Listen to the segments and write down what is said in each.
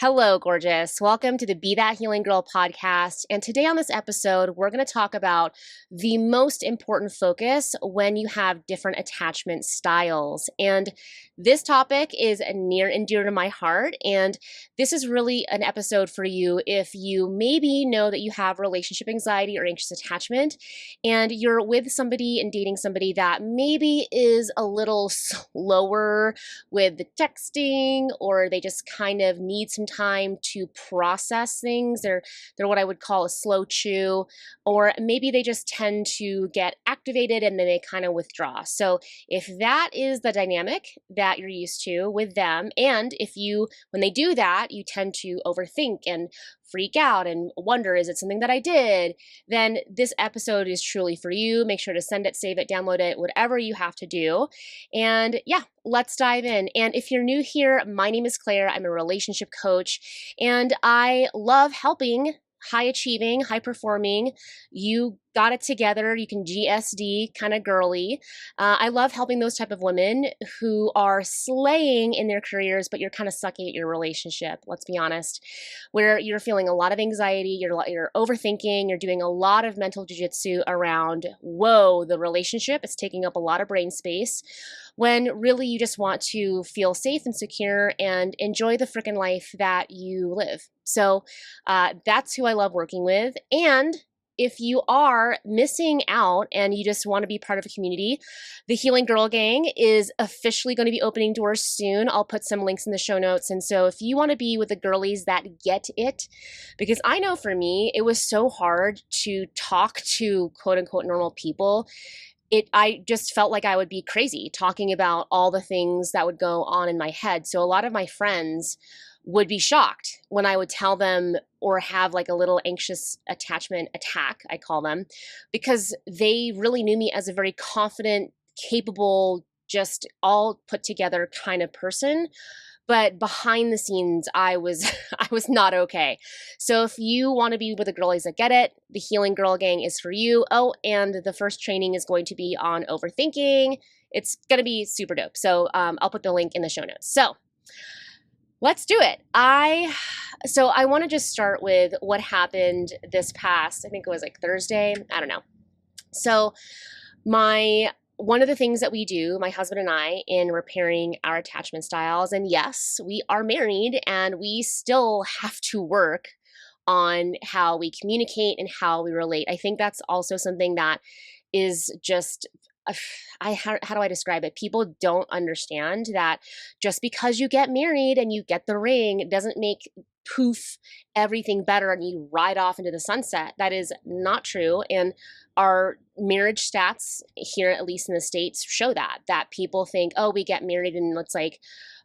Hello, gorgeous. Welcome to the Be That Healing Girl podcast. And today on this episode, we're going to talk about the most important focus when you have different attachment styles. And this topic is near and dear to my heart. And this is really an episode for you if you maybe know that you have relationship anxiety or anxious attachment, and you're with somebody and dating somebody that maybe is a little slower with the texting, or they just kind of need some time to process things. They're what I would call a slow chew, or maybe they just tend to get activated and then they kind of withdraw. So if that is the dynamic that you're used to with them, and if you, when they do that, you tend to overthink and freak out and wonder, is it something that I did? Then this episode is truly for you. Make sure to send it, save it, download it, whatever you have to do. And yeah, let's dive in. And if you're new here, my name is Claire. I'm a relationship coach, and I love helping high achieving, high performing, you got it together, you can GSD kind of girly. I love helping those type of women who are slaying in their careers, but you're kind of sucking at your relationship. Let's be honest, where you're feeling a lot of anxiety, you're overthinking, you're doing a lot of mental jujitsu around, whoa, the relationship is taking up a lot of brain space, when really you just want to feel safe and secure and enjoy the freaking life that you live. So that's who I love working with. And if you are missing out and you just want to be part of a community, the Healing Girl Gang is officially going to be opening doors soon. I'll put some links in the show notes. And so if you want to be with the girlies that get it, because I know for me, it was so hard to talk to quote unquote normal people. I just felt like I would be crazy talking about all the things that would go on in my head. So a lot of my friends would be shocked when I would tell them or have like a little anxious attachment attack, I call them, because they really knew me as a very confident, capable, just all put together kind of person. But behind the scenes, I was not okay. So if you want to be with the girlies that get it, the Healing Girl Gang is for you. Oh, and the first training is going to be on overthinking. It's going to be super dope. So I'll put the link in the show notes. So let's do it. I want to just start with what happened this past, I think it was like Thursday. I don't know. So one of the things that we do, my husband and I, in repairing our attachment styles, and yes, we are married and we still have to work on how we communicate and how we relate. I think that's also something that is just, how do I describe it? People don't understand that just because you get married and you get the ring, it doesn't make poof everything better and you ride off into the sunset. That is not true. And our marriage stats here, at least in the States, show that people think, oh, we get married and it's like,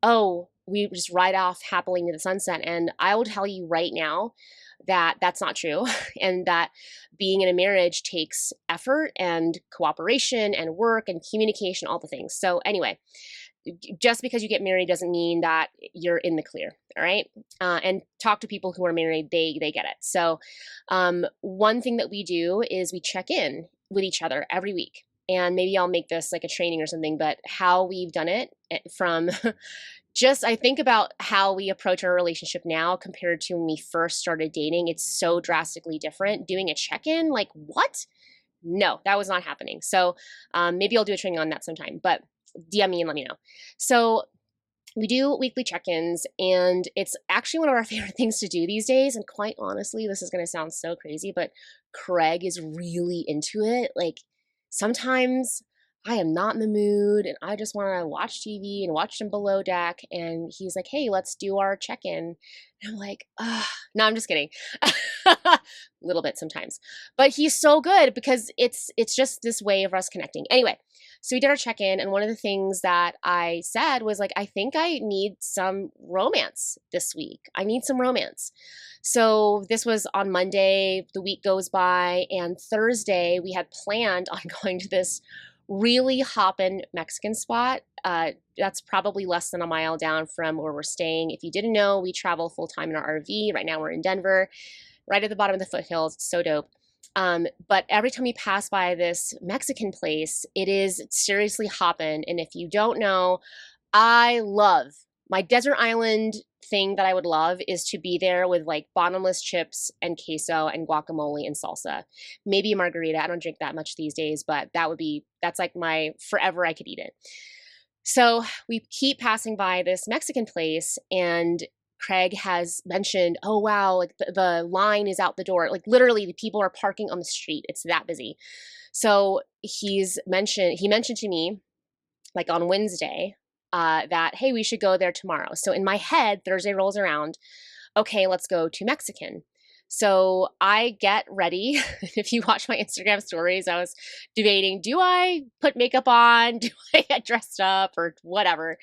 oh, we just ride off happily into the sunset. And I will tell you right now that that's not true, and that being in a marriage takes effort and cooperation and work and communication, all the things. So anyway, just because you get married doesn't mean that you're in the clear, all right? And talk to people who are married, they get it. So one thing that we do is we check in with each other every week. And maybe I'll make this like a training or something, but how we've done it from just, I think about how we approach our relationship now compared to when we first started dating. It's so drastically different. Doing a check-in, like what? No, that was not happening. So maybe I'll do a training on that sometime, but DM me and let me know. So we do weekly check-ins, and it's actually one of our favorite things to do these days. And quite honestly, this is going to sound so crazy, but Craig is really into it. Like sometimes I am not in the mood and I just want to watch TV and watch them Below Deck. And he's like, hey, let's do our check-in. And I'm like, no, I'm just kidding. A little bit sometimes. But he's so good because it's just this way of us connecting. Anyway, so we did our check-in, and one of the things that I said was like, I think I need some romance this week. I need some romance. So this was on Monday, the week goes by, and Thursday we had planned on going to this really hoppin' Mexican spot. That's probably less than a mile down from where we're staying. If you didn't know, we travel full-time in our RV. Right now we're in Denver, right at the bottom of the foothills. It's so dope. But every time we pass by this Mexican place, it is seriously hoppin'. And if you don't know, I love my desert island thing that I would love is to be there with like bottomless chips and queso and guacamole and salsa. Maybe a margarita. I don't drink that much these days, but that's like my forever I could eat it. So we keep passing by this Mexican place, and Craig has mentioned, oh wow, like the line is out the door. Like literally the people are parking on the street. It's that busy. So he mentioned to me like on Wednesday, that, hey, we should go there tomorrow. So in my head, Thursday rolls around. Okay, let's go to Mexican. So I get ready. If you watch my Instagram stories, I was debating, do I put makeup on? Do I get dressed up or whatever?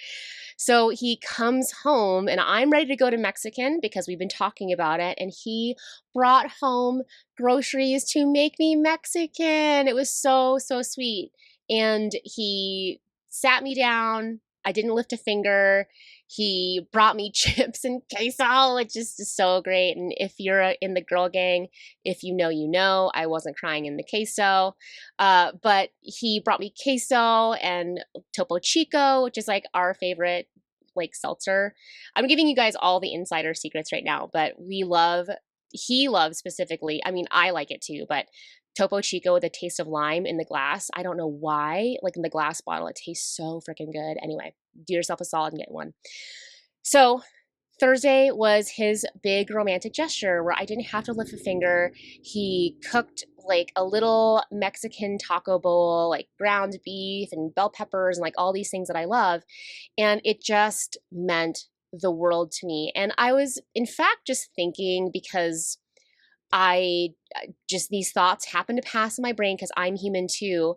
So he comes home and I'm ready to go to Mexican because we've been talking about it. And he brought home groceries to make me Mexican. It was so, so sweet. And he sat me down. I didn't lift a finger. He brought me chips and queso, which is just so great. And if you're in the girl gang, if you know, you know, I wasn't crying in the queso. But he brought me queso and Topo Chico, which is like our favorite like seltzer. I'm giving you guys all the insider secrets right now, but he loves specifically, I mean, I like it too, but Topo Chico with a taste of lime in the glass. I don't know why, like in the glass bottle, it tastes so freaking good. Anyway, do yourself a solid and get one. So Thursday was his big romantic gesture where I didn't have to lift a finger. He cooked like a little Mexican taco bowl, like ground beef and bell peppers and like all these things that I love. And it just meant the world to me. And I was, in fact, just thinking because these thoughts happen to pass in my brain because I'm human too.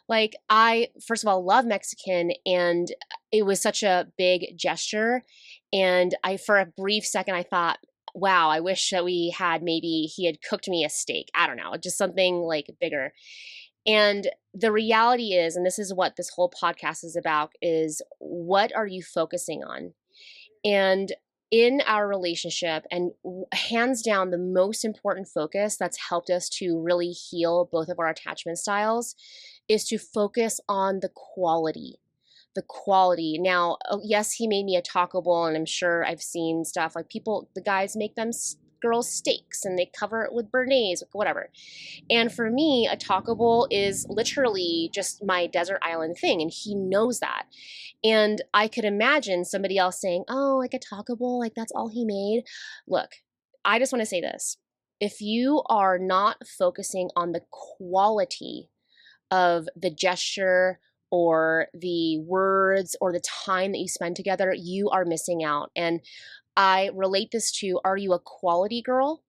Like I, first of all, love Mexican, and it was such a big gesture. And for a brief second, I thought, wow, I wish that maybe he had cooked me a steak. I don't know, just something like bigger. And the reality is, and this is what this whole podcast is about, is what are you focusing on? And in our relationship, and hands down, the most important focus that's helped us to really heal both of our attachment styles is to focus on the quality. The quality. Now, yes, he made me a taco bowl, and I'm sure I've seen stuff like the guys make them girls steaks and they cover it with béarnaise, whatever. And for me, a taco bowl is literally just my desert island thing, and he knows that. And I could imagine somebody else saying, oh, like a taco bowl, like that's all he made. Look, I just want to say this. If you are not focusing on the quality of the gesture or the words or the time that you spend together, you are missing out. And I relate this to, are you a quality girl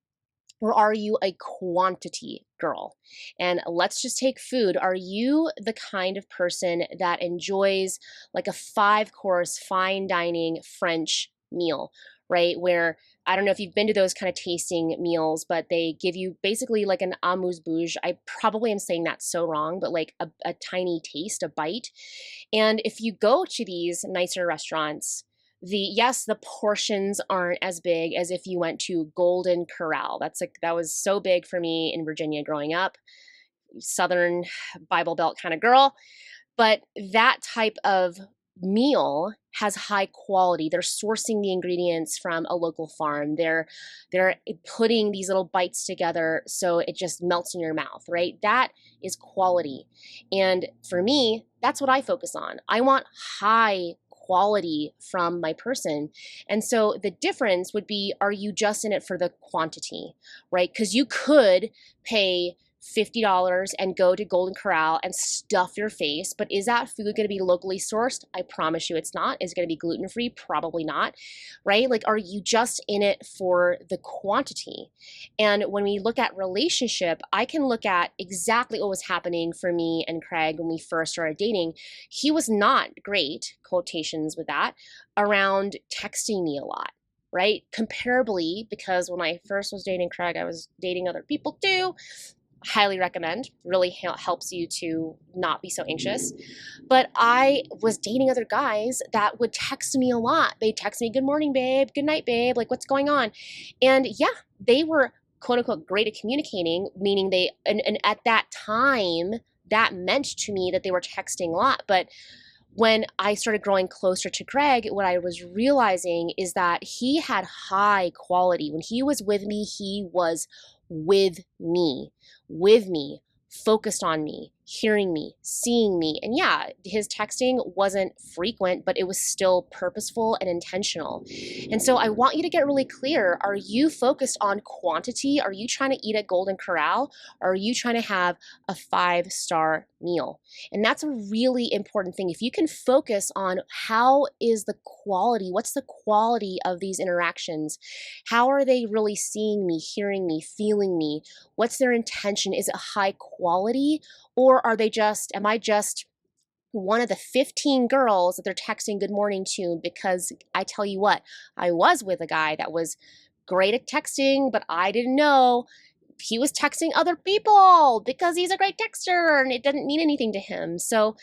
or are you a quantity girl? And let's just take food. Are you the kind of person that enjoys like a 5-course fine dining French meal, right? Where, I don't know if you've been to those kind of tasting meals, but they give you basically like an amuse-bouche. I probably am saying that so wrong, but like a tiny taste, a bite. And if you go to these nicer restaurants, the portions aren't as big as if you went to Golden Corral. That was so big for me in Virginia growing up, Southern Bible Belt kind of girl. But that type of meal has high quality. They're sourcing the ingredients from a local farm. They're putting these little bites together so it just melts in your mouth, right? That is quality. And for me, that's what I focus on. I want high quality from my person. And so the difference would be, are you just in it for the quantity, right? Because you could pay $50 and go to Golden Corral and stuff your face, but is that food going to be locally sourced? I promise you it's not. Is it going to be gluten-free? Probably not, right? Like, are you just in it for the quantity? And when we look at relationship, I can look at exactly what was happening for me and Craig when we first started dating. He was not great, quotations with that, around texting me a lot. Right? Comparably, because when I first was dating Craig, I was dating other people too. Highly recommend. Really helps you to not be so anxious. But I was dating other guys that would text me a lot. They'd text me, good morning, babe. Good night, babe. Like, what's going on? And yeah, they were quote unquote great at communicating, meaning and at that time, that meant to me that they were texting a lot. But when I started growing closer to Greg, what I was realizing is that he had high quality. When he was with me, focused on me, hearing me, seeing me. And yeah, his texting wasn't frequent, but it was still purposeful and intentional. And so I want you to get really clear. Are you focused on quantity? Are you trying to eat at Golden Corral? Or are you trying to have a 5-star meal? And that's a really important thing. If you can focus on how is the quality, what's the quality of these interactions? How are they really seeing me, hearing me, feeling me? What's their intention? Is it high quality? Or are they am I just one of the 15 girls that they're texting good morning to? Because I tell you what, I was with a guy that was great at texting, but I didn't know he was texting other people because he's a great texter and it didn't mean anything to him. So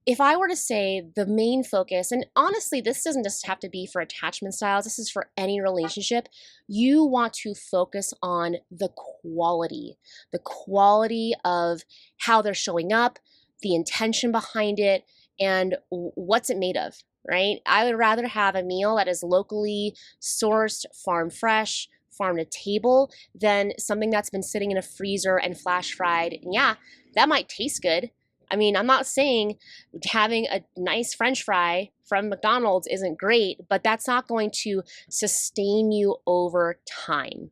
if I were to say the main focus, and honestly, this doesn't just have to be for attachment styles, this is for any relationship, you want to focus on the quality of how they're showing up, the intention behind it, and what's it made of, right? I would rather have a meal that is locally sourced, farm fresh, farm to table, than something that's been sitting in a freezer and flash fried. And yeah, that might taste good. I mean, I'm not saying having a nice French fry from McDonald's isn't great, but that's not going to sustain you over time.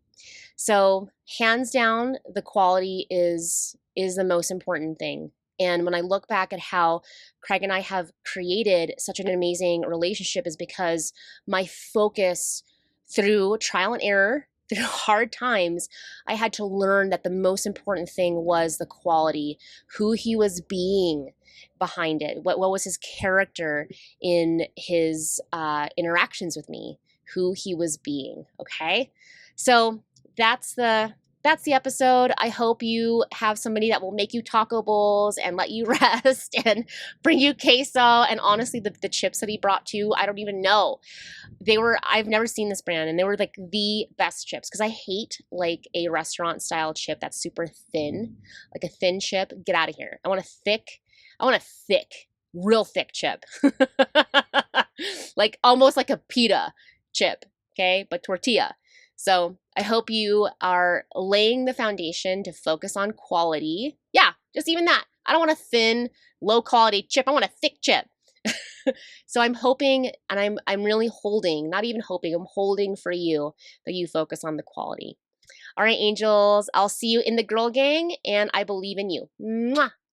So hands down, the quality is the most important thing. And when I look back at how Craig and I have created such an amazing relationship, is because my focus through trial and error, through hard times, I had to learn that the most important thing was the quality, who he was being behind it, what was his character in his interactions with me, who he was being, okay? So that's the episode. I hope you have somebody that will make you taco bowls and let you rest and bring you queso. And honestly, the chips that he brought too, I don't even know. I've never seen this brand, and they were like the best chips, because I hate like a restaurant style chip that's super thin, like a thin chip. Get out of here. I want a thick, real thick chip. Like almost like a pita chip, okay? But tortilla. So I hope you are laying the foundation to focus on quality. Yeah, just even that. I don't want a thin, low quality chip. I want a thick chip. So I'm hoping, and I'm really holding, not even hoping, I'm holding for you that you focus on the quality. All right, angels, I'll see you in the girl gang, and I believe in you. Mwah!